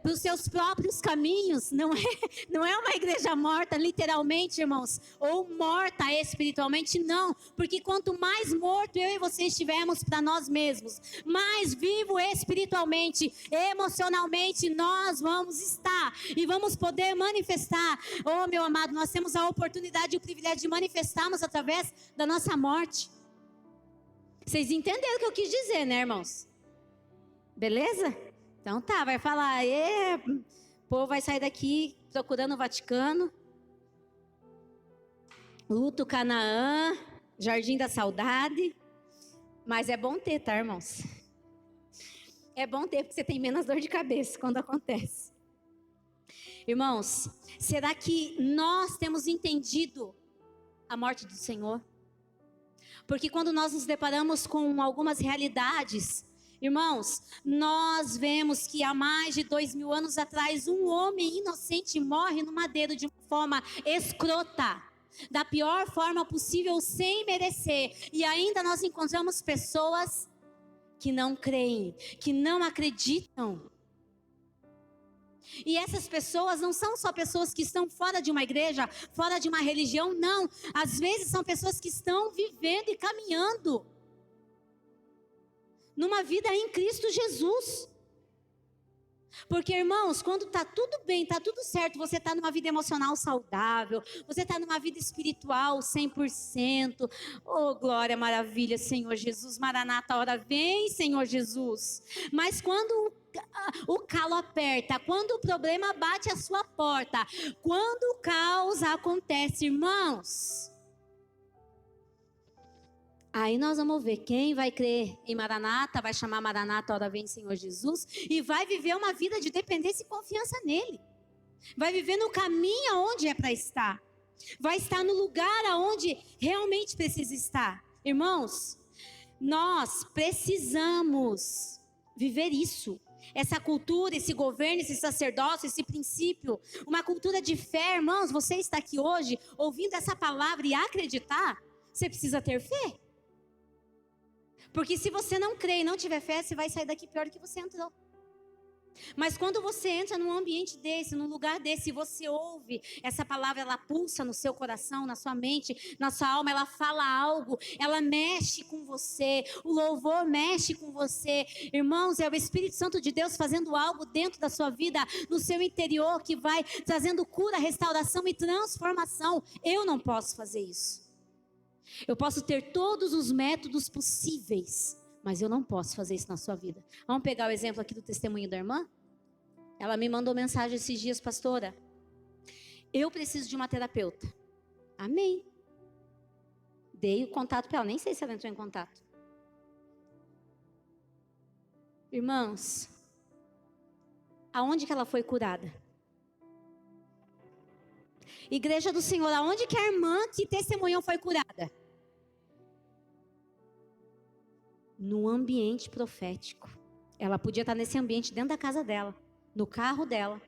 para os seus próprios caminhos. Não é uma igreja morta, literalmente, irmãos, ou morta espiritualmente, não. Porque quanto mais morto eu e você estivermos para nós mesmos, mais vivo espiritualmente, emocionalmente nós vamos estar. E vamos poder manifestar. Oh, meu amado, nós temos a oportunidade e o privilégio de manifestarmos através da nossa morte. Vocês entenderam o que eu quis dizer, né, irmãos? Beleza? Então tá, vai falar, o povo vai sair daqui procurando o Vaticano, Luto Canaã, Jardim da Saudade, mas é bom ter, tá, irmãos? É bom ter, porque você tem menos dor de cabeça quando acontece. Irmãos, será que nós temos entendido a morte do Senhor? Porque quando nós nos deparamos com algumas realidades, irmãos, nós vemos que há mais de 2000 anos atrás, um homem inocente morre no madeiro de uma forma escrota. da pior forma possível, sem merecer. E ainda nós encontramos pessoas que não creem, que não acreditam. E essas pessoas não são só pessoas que estão fora de uma igreja, fora de uma religião, não. Às vezes são pessoas que estão vivendo e caminhando numa vida em Cristo Jesus. Porque, irmãos, quando está tudo bem, está tudo certo, você está numa vida emocional saudável, você está numa vida espiritual 100%. Oh, glória, maravilha, Senhor Jesus. Maranata, a hora vem, Senhor Jesus. Mas quando o calo aperta, quando o problema bate a sua porta, quando o caos acontece, irmãos, aí nós vamos ver quem vai crer em Maranata, vai chamar Maranata, a hora vem, Senhor Jesus, e vai viver uma vida de dependência e confiança nele. Vai viver no caminho aonde é para estar. Vai estar no lugar aonde realmente precisa estar. Irmãos, nós precisamos viver isso. Essa cultura, esse governo, esse sacerdócio, esse princípio, uma cultura de fé. Irmãos, você está aqui hoje ouvindo essa palavra e acreditar, você precisa ter fé. Porque se você não crê e não tiver fé, você vai sair daqui pior do que você entrou. Mas quando você entra num ambiente desse, num lugar desse, e você ouve essa palavra, ela pulsa no seu coração, na sua mente, na sua alma, ela fala algo, ela mexe com você, o louvor mexe com você. Irmãos, é o Espírito Santo de Deus fazendo algo dentro da sua vida, no seu interior, que vai trazendo cura, restauração e transformação. Eu não posso fazer isso. Eu posso ter todos os métodos possíveis, mas eu não posso fazer isso na sua vida. Vamos pegar o exemplo aqui do testemunho da irmã? Ela me mandou mensagem esses dias, pastora. Eu preciso de uma terapeuta. Amém. Dei o contato para ela, nem sei se ela entrou em contato. Irmãos, aonde que ela foi curada? Igreja do Senhor, aonde que a irmã que testemunhou foi curada? No ambiente profético. Ela podia estar nesse ambiente dentro da casa dela, no carro dela.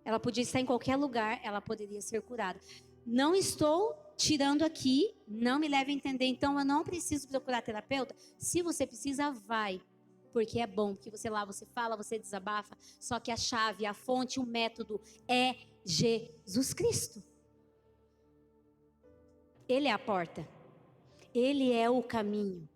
Ela podia estar em qualquer lugar, ela poderia ser curada. Não estou tirando aqui, não me leve a entender, então eu não preciso procurar terapeuta. Se você precisa, vai. Porque é bom, porque você lá, você fala, você desabafa. Só que a chave, a fonte, o método é Jesus Cristo. Ele é a porta. Ele é o caminho.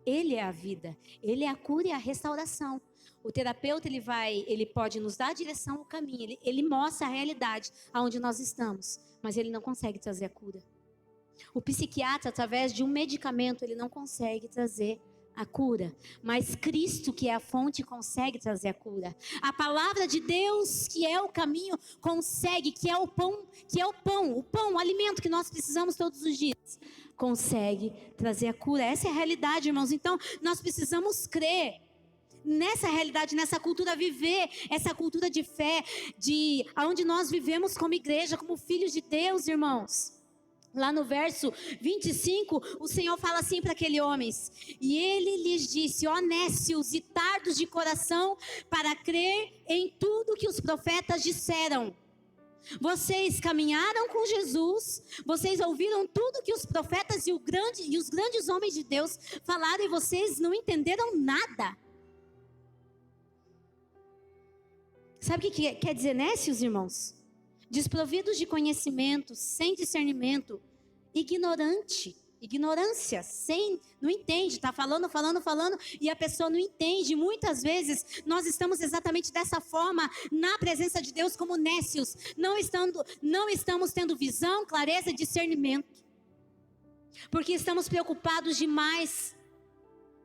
Ele é a vida. Ele é a cura e a restauração. O terapeuta, ele pode nos dar a direção, o caminho. Ele mostra a realidade aonde nós estamos. Mas ele não consegue trazer a cura. O psiquiatra, através de um medicamento, ele não consegue trazer a cura, mas Cristo, que é a fonte, consegue trazer a cura. A palavra de Deus, que é o caminho, consegue, que é o pão, o alimento que nós precisamos todos os dias, consegue trazer a cura. Essa é a realidade, irmãos. Então, nós precisamos crer nessa realidade, nessa cultura, viver essa cultura de fé, de aonde nós vivemos como igreja, como filhos de Deus, irmãos. Lá no verso 25, o Senhor fala assim para aqueles homens: e ele lhes disse, ó nécios e tardos de coração, para crer em tudo que os profetas disseram. Vocês caminharam com Jesus, vocês ouviram tudo que os profetas e os grandes homens de Deus falaram, e vocês não entenderam nada. Sabe o que quer dizer nécios, irmãos? Desprovidos de conhecimento, sem discernimento, ignorância, não entende, está falando, e a pessoa não entende. Muitas vezes nós estamos exatamente dessa forma na presença de Deus, como nécios, não estamos tendo visão, clareza e discernimento, porque estamos preocupados demais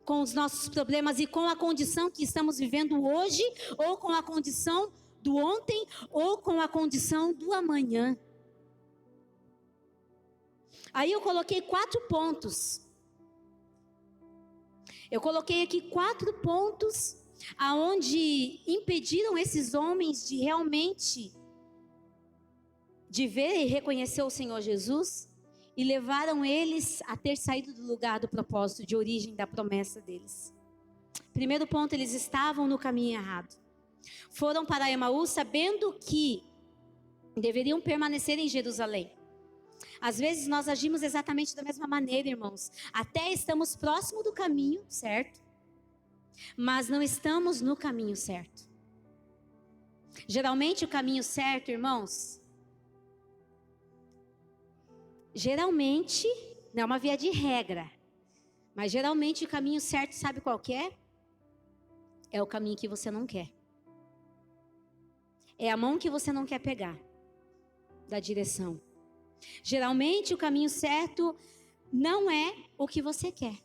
com os nossos problemas e com a condição que estamos vivendo hoje, ou com a condição do ontem, ou com a condição do amanhã. Aí eu coloquei 4 pontos. Eu coloquei aqui 4 pontos aonde impediram esses homens de realmente de ver e reconhecer o Senhor Jesus e levaram eles a ter saído do lugar do propósito de origem da promessa deles. Primeiro ponto, eles estavam no caminho errado. Foram para Emaús sabendo que deveriam permanecer em Jerusalém. Às vezes nós agimos exatamente da mesma maneira, irmãos. Até estamos próximo do caminho certo, mas não estamos no caminho certo. Geralmente o caminho certo, irmãos, geralmente, não é uma via de regra, mas geralmente o caminho certo, sabe qual que é? É o caminho que você não quer. É a mão que você não quer pegar da direção. Geralmente o caminho certo não é o que você quer.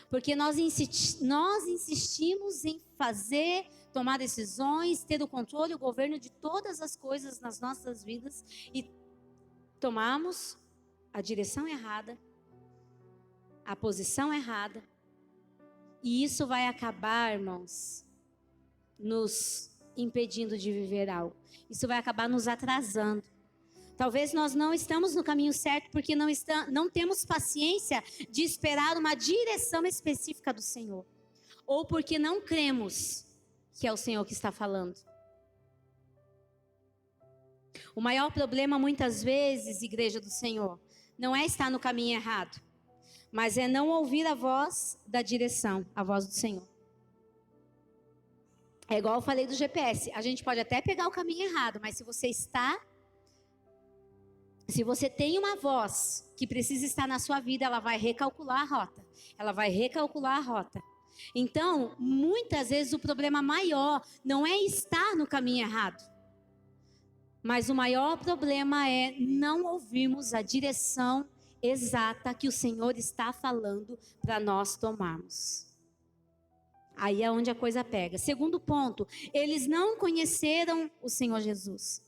Porque nós insistimos em fazer, tomar decisões, ter o controle, o governo de todas as coisas nas nossas vidas e tomamos a direção errada, a posição errada. E isso vai acabar, irmãos, nos impedindo de viver algo. Isso vai acabar nos atrasando. Talvez nós não estamos no caminho certo porque não temos paciência de esperar uma direção específica do Senhor. Ou porque não cremos que é o Senhor que está falando. O maior problema muitas vezes, igreja do Senhor, não é estar no caminho errado, mas é não ouvir a voz da direção, a voz do Senhor. É igual eu falei do GPS, a gente pode até pegar o caminho errado, mas se você tem uma voz que precisa estar na sua vida, ela vai recalcular a rota. Ela vai recalcular a rota. Então, muitas vezes o problema maior não é estar no caminho errado. Mas o maior problema é não ouvirmos a direção exata que o Senhor está falando para nós tomarmos. Aí é onde a coisa pega. Segundo ponto, eles não conheceram o Senhor Jesus.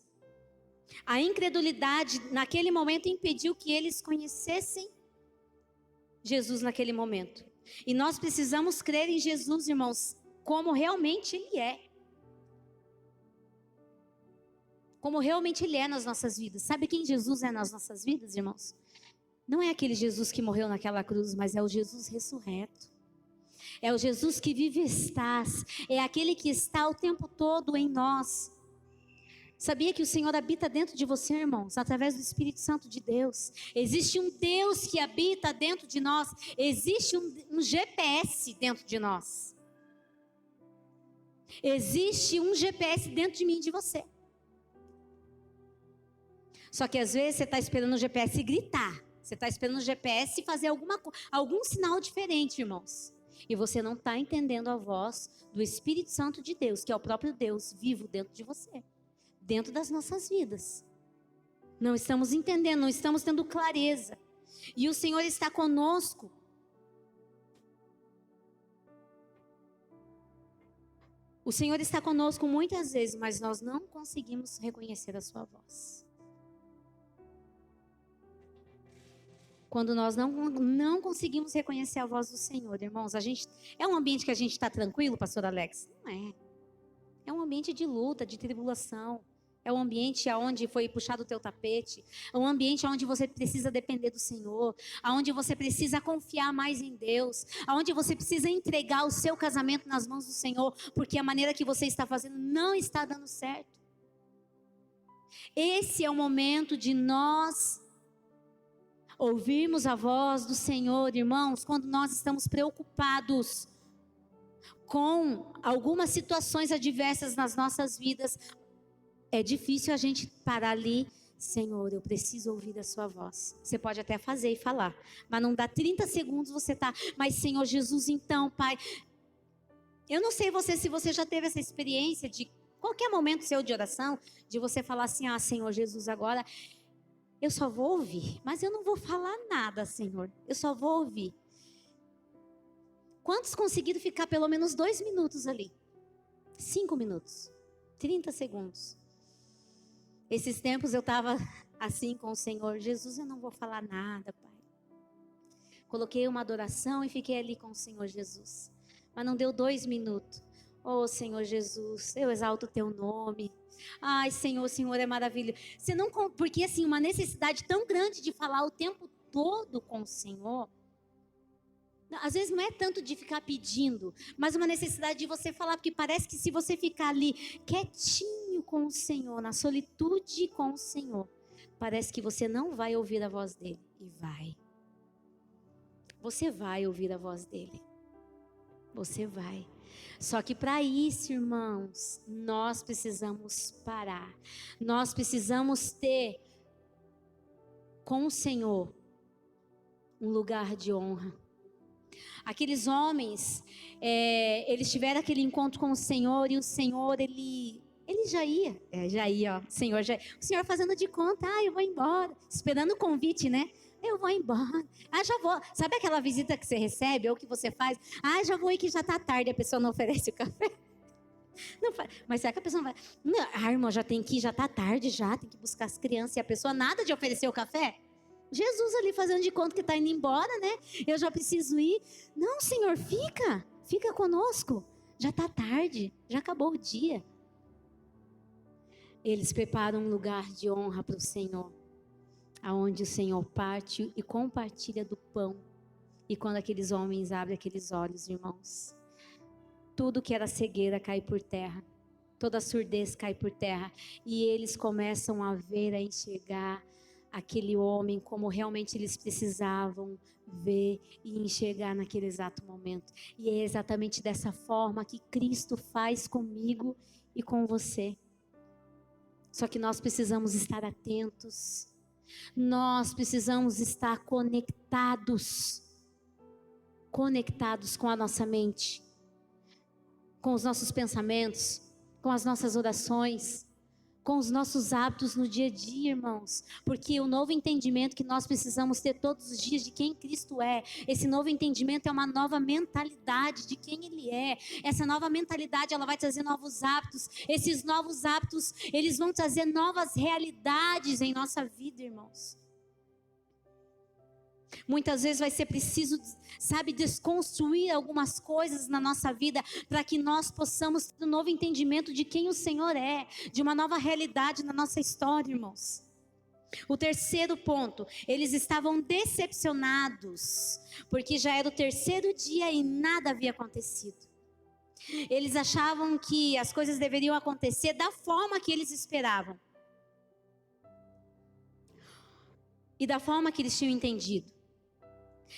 A incredulidade naquele momento impediu que eles conhecessem Jesus naquele momento. E nós precisamos crer em Jesus, irmãos, como realmente Ele é. Como realmente Ele é nas nossas vidas. Sabe quem Jesus é nas nossas vidas, irmãos? Não é aquele Jesus que morreu naquela cruz, mas é o Jesus ressurreto. É o Jesus que vive e estás. É aquele que está o tempo todo em nós. Sabia que o Senhor habita dentro de você, irmãos, através do Espírito Santo de Deus? Existe um Deus que habita dentro de nós. Existe um GPS dentro de nós. Existe um GPS dentro de mim e de você. Só que às vezes você está esperando o GPS gritar. Você está esperando o GPS fazer algum sinal diferente, irmãos. E você não está entendendo a voz do Espírito Santo de Deus, que é o próprio Deus vivo dentro de você. Dentro das nossas vidas. Não estamos entendendo, não estamos tendo clareza. E o Senhor está conosco. O Senhor está conosco muitas vezes, mas nós não conseguimos reconhecer a sua voz. Quando nós não conseguimos reconhecer a voz do Senhor, irmãos, é um ambiente que a gente está tranquilo, pastor Alex? Não é. É um ambiente de luta, de tribulação. É um ambiente onde foi puxado o teu tapete. É um ambiente onde você precisa depender do Senhor. Onde você precisa confiar mais em Deus. Onde você precisa entregar o seu casamento nas mãos do Senhor. Porque a maneira que você está fazendo não está dando certo. Esse é o momento de nós ouvirmos a voz do Senhor, irmãos, quando nós estamos preocupados com algumas situações adversas nas nossas vidas. É difícil a gente parar ali, Senhor, eu preciso ouvir a sua voz. Você pode até fazer e falar, mas não dá 30 segundos você tá, mas Senhor Jesus, então, Pai, eu não sei se você já teve essa experiência de qualquer momento seu de oração, de você falar assim, Senhor Jesus, agora eu só vou ouvir, mas eu não vou falar nada, Senhor, eu só vou ouvir. Quantos conseguiram ficar pelo menos 2 minutos ali? 5 minutos, 30 segundos. Esses tempos eu estava assim com o Senhor. Jesus, eu não vou falar nada, Pai. Coloquei uma adoração e fiquei ali com o Senhor Jesus. Mas não deu 2 minutos. Oh, Senhor Jesus, eu exalto o teu nome. Ai, Senhor, o Senhor é maravilhoso. Porque assim, uma necessidade tão grande de falar o tempo todo com o Senhor. Às vezes não é tanto de ficar pedindo, mas uma necessidade de você falar, porque parece que se você ficar ali quietinho com o Senhor, na solitude com o Senhor, parece que você não vai ouvir a voz dele. E vai. Você vai ouvir a voz dele. Você vai. Só que para isso, irmãos, nós precisamos parar. Nós precisamos ter com o Senhor um lugar de honra. Aqueles homens, eles tiveram aquele encontro com o Senhor e o Senhor, ele já ia, ó, o Senhor fazendo de conta, eu vou embora, esperando o convite, né? Eu vou embora, já vou. Sabe aquela visita que você recebe ou que você faz? Já vou ir que já tá tarde, a pessoa não oferece o café. Não faz. Mas será que a pessoa vai? Não, irmão, já tem que ir, já tá tarde, já tem que buscar as crianças e a pessoa nada de oferecer o café? Jesus ali fazendo de conta que está indo embora, né? Eu já preciso ir. Não, Senhor, fica conosco. Já está tarde, já acabou o dia. Eles preparam um lugar de honra para o Senhor, aonde o Senhor parte e compartilha do pão. E quando aqueles homens abrem aqueles olhos, irmãos, tudo que era cegueira cai por terra. Toda surdez cai por terra. E eles começam a ver, a enxergar aquele homem como realmente eles precisavam ver e enxergar naquele exato momento. E é exatamente dessa forma que Cristo faz comigo e com você. Só que nós precisamos estar atentos. Nós precisamos estar conectados com a nossa mente, com os nossos pensamentos, com as nossas orações, com os nossos hábitos no dia a dia, irmãos, porque o novo entendimento que nós precisamos ter todos os dias de quem Cristo é, esse novo entendimento é uma nova mentalidade de quem Ele é. Essa nova mentalidade, ela vai trazer novos hábitos. Esses novos hábitos, eles vão trazer novas realidades em nossa vida, irmãos. Muitas vezes vai ser preciso, desconstruir algumas coisas na nossa vida para que nós possamos ter um novo entendimento de quem o Senhor é, de uma nova realidade na nossa história, irmãos. O terceiro ponto, eles estavam decepcionados, porque já era o terceiro dia e nada havia acontecido. Eles achavam que as coisas deveriam acontecer da forma que eles esperavam e da forma que eles tinham entendido.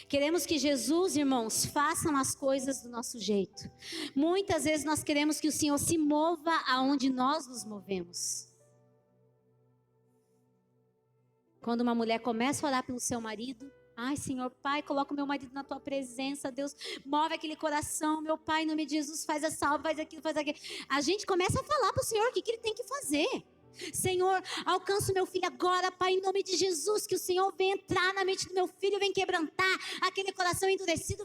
Queremos que Jesus, irmãos, façam as coisas do nosso jeito. Muitas vezes nós queremos que o Senhor se mova aonde nós nos movemos. Quando uma mulher começa a orar pelo seu marido, Senhor, Pai, coloca o meu marido na tua presença, Deus, move aquele coração, meu Pai, em nome de Jesus, faz essa obra, faz aquilo, faz aquilo. A gente começa a falar para o Senhor o que ele tem que fazer. Senhor, alcança o meu filho agora, Pai, em nome de Jesus, que o Senhor venha entrar na mente do meu filho, venha quebrantar aquele coração endurecido.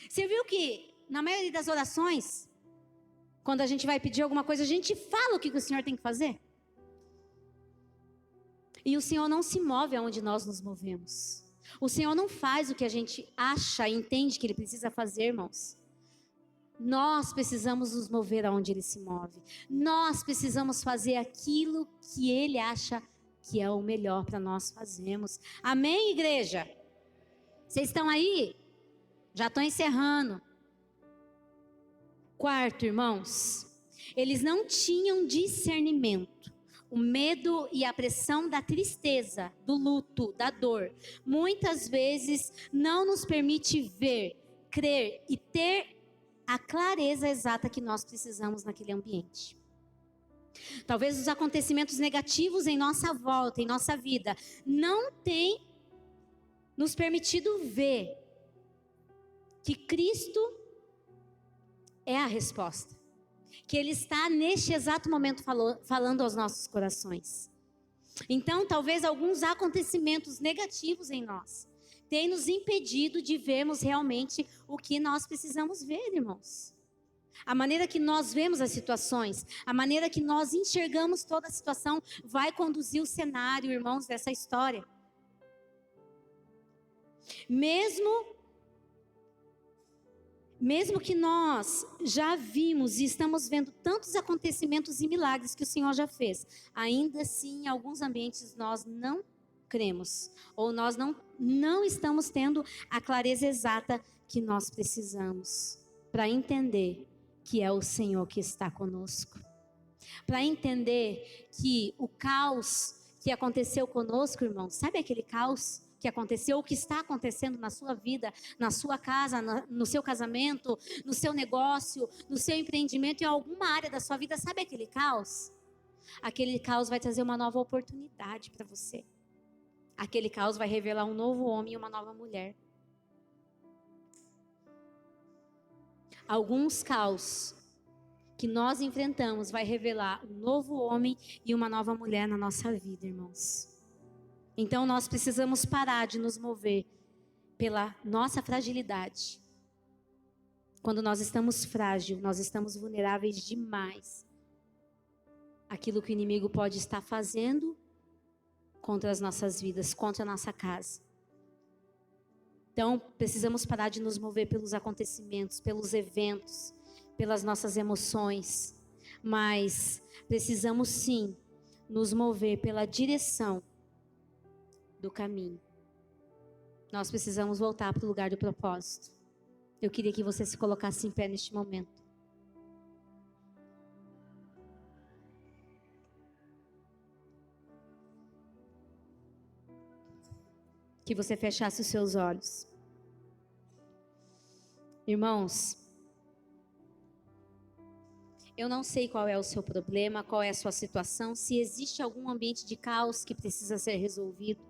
Você viu que, na maioria das orações, quando a gente vai pedir alguma coisa, a gente fala o que o Senhor tem que fazer. E o Senhor não se move aonde nós nos movemos. O Senhor não faz o que a gente acha e entende que Ele precisa fazer, irmãos. Nós precisamos nos mover aonde Ele se move. Nós precisamos fazer aquilo que Ele acha que é o melhor para nós fazermos. Amém, igreja? Vocês estão aí? Já estou encerrando. Quarto, irmãos, eles não tinham discernimento. O medo e a pressão da tristeza, do luto, da dor, muitas vezes não nos permite ver, crer e ter a clareza exata que nós precisamos naquele ambiente. Talvez os acontecimentos negativos em nossa volta, em nossa vida, não tenham nos permitido ver que Cristo é a resposta. Que Ele está neste exato momento falando aos nossos corações. Então, talvez alguns acontecimentos negativos em nós tenham nos impedido de vermos realmente o que nós precisamos ver, irmãos. A maneira que nós vemos as situações, a maneira que nós enxergamos toda a situação vai conduzir o cenário, irmãos, dessa história. Mesmo que nós já vimos e estamos vendo tantos acontecimentos e milagres que o Senhor já fez, ainda assim, em alguns ambientes nós não cremos, ou nós não estamos tendo a clareza exata que nós precisamos para entender que é o Senhor que está conosco. Para entender que o caos que aconteceu conosco, irmão, sabe aquele caos que aconteceu, o que está acontecendo na sua vida, na sua casa, no seu casamento, no seu negócio, no seu empreendimento, em alguma área da sua vida, sabe aquele caos? Aquele caos vai trazer uma nova oportunidade para você. Aquele caos vai revelar um novo homem e uma nova mulher. Alguns caos que nós enfrentamos vai revelar um novo homem e uma nova mulher na nossa vida, irmãos. Então nós precisamos parar de nos mover pela nossa fragilidade. Quando nós estamos frágeis, nós estamos vulneráveis demais. Aquilo que o inimigo pode estar fazendo contra as nossas vidas, contra a nossa casa. Então precisamos parar de nos mover pelos acontecimentos, pelos eventos, pelas nossas emoções, mas precisamos sim nos mover pela direção do caminho. Nós precisamos voltar para o lugar do propósito. Eu queria que você se colocasse em pé neste momento. Que você fechasse os seus olhos. Irmãos, eu não sei qual é o seu problema, qual é a sua situação, se existe algum ambiente de caos que precisa ser resolvido,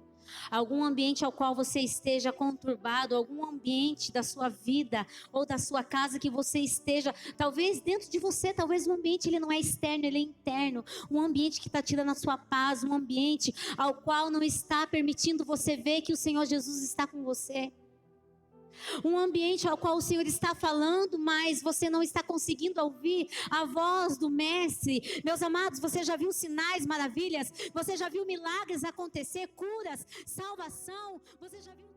algum ambiente ao qual você esteja conturbado, algum ambiente da sua vida ou da sua casa que você esteja, talvez dentro de você, talvez o ambiente ele não é externo, ele é interno, um ambiente que está tirando a sua paz, um ambiente ao qual não está permitindo você ver que o Senhor Jesus está com você. Um ambiente ao qual o Senhor está falando, mas você não está conseguindo ouvir a voz do Mestre. Meus amados, você já viu sinais, maravilhas? Você já viu milagres acontecer, curas, salvação? Você já viu